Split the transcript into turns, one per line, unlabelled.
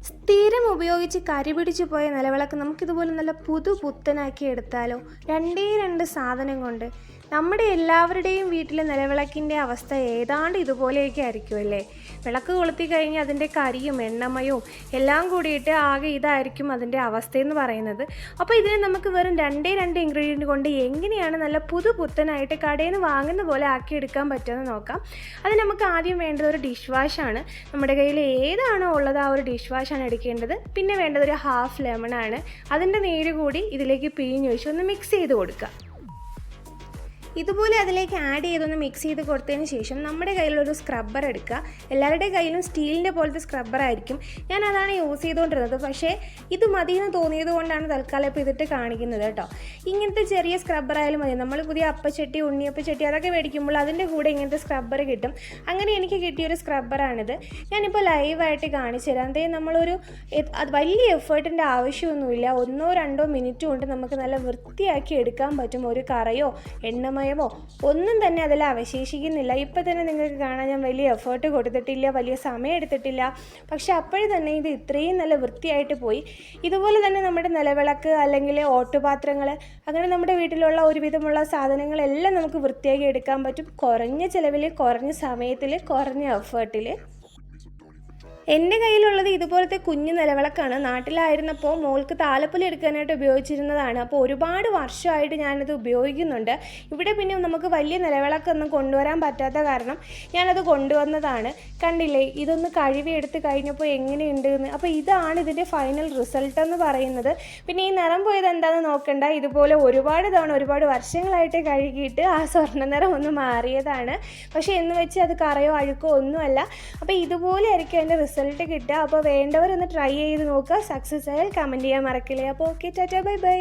സ്ഥിരം ഉപയോഗിച്ച് കരിപിടിച്ച് പോയ നിലവിളക്ക് നമുക്കിതുപോലെ നല്ല പുതുപുത്തനാക്കി എടുത്താലോ? രണ്ടേ രണ്ട് സാധനം കൊണ്ട് നമ്മുടെ എല്ലാവരുടെയും വീട്ടിലെ നിലവിളക്കിൻ്റെ അവസ്ഥ ഏതാണ്ട് ഇതുപോലെയൊക്കെ ആയിരിക്കുമല്ലേ? വിളക്ക് കൊളുത്തി കഴിഞ്ഞ് അതിൻ്റെ കരിയും എണ്ണമയവും എല്ലാം കൂടിയിട്ട് ആകെ ഇതായിരിക്കും അതിൻ്റെ അവസ്ഥയെന്ന് പറയുന്നത്. അപ്പോൾ ഇതിനെ നമുക്ക് വെറും രണ്ട് ഇൻഗ്രീഡിയൻറ്റ് കൊണ്ട് എങ്ങനെയാണ് നല്ല പുതുപുത്തനായിട്ട് കടയിൽ നിന്ന് വാങ്ങുന്ന പോലെ ആക്കിയെടുക്കാൻ പറ്റുമെന്ന് നോക്കാം. അത് നമുക്ക് ആദ്യം വേണ്ടത് ഒരു ഡിഷ് വാഷാണ്. നമ്മുടെ കയ്യിൽ ഏതാണോ ഉള്ളത് ആ ഒരു ഡിഷ് വാഷാണ് എടുക്കേണ്ടത്. പിന്നെ വേണ്ടത് ഒരു ഹാഫ് ലെമണാണ്. അതിൻ്റെ നീര് കൂടി ഇതിലേക്ക് പിഴിഞ്ഞൊഴിച്ച് ഒന്ന് മിക്സ് ചെയ്ത് കൊടുക്കുക. ഇതുപോലെ അതിലേക്ക് ആഡ് ചെയ്തൊന്ന് മിക്സ് ചെയ്ത് കൊടുത്തതിന് ശേഷം നമ്മുടെ കയ്യിലൊരു സ്ക്രബ്ബർ എടുക്കുക. എല്ലാവരുടെ കയ്യിലും സ്റ്റീലിൻ്റെ പോലത്തെ സ്ക്രബ്ബർ ആയിരിക്കും. ഞാൻ അതാണ് യൂസ് ചെയ്തുകൊണ്ടിരുന്നത്. പക്ഷേ ഇത് മതിയെന്ന് തോന്നിയത് കൊണ്ടാണ് തൽക്കാലം ഇപ്പോൾ ഇതിട്ട് കാണിക്കുന്നത് കേട്ടോ. ഇങ്ങനത്തെ ചെറിയ സ്ക്രബ്ബർ ആയാലും മതി. നമ്മൾ പുതിയ അപ്പച്ചട്ടി, ഉണ്ണിയപ്പച്ചട്ടി അതൊക്കെ മേടിക്കുമ്പോൾ അതിൻ്റെ കൂടെ ഇങ്ങനത്തെ സ്ക്രബ്ബർ കിട്ടും. അങ്ങനെ എനിക്ക് കിട്ടിയൊരു സ്ക്രബ്ബറാണിത്. ഞാനിപ്പോൾ ലൈവായിട്ട് കാണിച്ചു തരാം. അതേ നമ്മളൊരു വലിയ എഫേർട്ടിൻ്റെ ആവശ്യമൊന്നുമില്ല. 1-2 മിനിറ്റ് കൊണ്ട് നമുക്ക് നല്ല വൃത്തിയാക്കി എടുക്കാൻ പറ്റും. ഒരു കറയോ എണ്ണമയോ ഒന്നും തന്നെ അതിൽ അവശേഷിക്കുന്നില്ല. ഇപ്പം തന്നെ നിങ്ങൾക്ക് കാണാൻ ഞാൻ വലിയ എഫേർട്ട് കൊടുത്തിട്ടില്ല, വലിയ സമയം എടുത്തിട്ടില്ല. പക്ഷെ അപ്പോഴും തന്നെ ഇത് ഇത്രയും നല്ല വൃത്തിയായിട്ട് പോയി. ഇതുപോലെ തന്നെ നമ്മുടെ നിലവിളക്ക് അല്ലെങ്കിൽ ഓട്ടുപാത്രങ്ങൾ അങ്ങനെ നമ്മുടെ വീട്ടിലുള്ള ഒരുവിധമുള്ള സാധനങ്ങളെല്ലാം നമുക്ക് വൃത്തിയാക്കി എടുക്കാൻ പറ്റും. കുറഞ്ഞ ചിലവിൽ, കുറഞ്ഞ സമയത്തിൽ, കുറഞ്ഞ എഫേർട്ടിൽ. എൻ്റെ കയ്യിലുള്ളത് ഇതുപോലത്തെ കുഞ്ഞു നിലവിളക്കാണ്. നാട്ടിലായിരുന്നപ്പോൾ മോൾക്ക് താലപ്പൊലി എടുക്കാനായിട്ട് ഉപയോഗിച്ചിരുന്നതാണ്. അപ്പോൾ ഒരുപാട് വർഷമായിട്ട് ഞാനത് ഉപയോഗിക്കുന്നുണ്ട്. ഇവിടെ പിന്നെ നമുക്ക് വലിയ നിലവിളക്കൊന്നും കൊണ്ടുവരാൻ പറ്റാത്ത കാരണം ഞാനത് കൊണ്ടുവന്നതാണ്. കണ്ടില്ലേ, ഇതൊന്ന് കഴുകി എടുത്ത് കഴിഞ്ഞപ്പോൾ എങ്ങനെയുണ്ട് എന്ന്. അപ്പോൾ ഇതാണ് ഇതിൻ്റെ ഫൈനൽ റിസൾട്ട് എന്ന് പറയുന്നത്. പിന്നെ ഈ നിറം പോയത് എന്താണെന്ന് നോക്കണ്ട. ഇതുപോലെ ഒരുപാട് തവണ, ഒരുപാട് വർഷങ്ങളായിട്ട് കഴുകിയിട്ട് ആ സ്വർണ്ണ നിറം ഒന്ന് മാറിയതാണ്. പക്ഷേ എന്ന് വെച്ച് അത് കറയോ അഴുക്കോ ഒന്നുമല്ല. അപ്പോൾ ഇതുപോലെ ആയിരിക്കും അതിൻ്റെ റിസൾട്ട് കിട്ടുക. അപ്പോൾ വേണ്ടവരൊന്ന് ട്രൈ ചെയ്ത് നോക്കുക. സക്സസ് ആയാൽ കമൻറ്റ് ചെയ്യാൻ മറക്കില്ലേ. അപ്പോൾ ഓക്കെ, ടാറ്റാ, ബൈ ബൈ.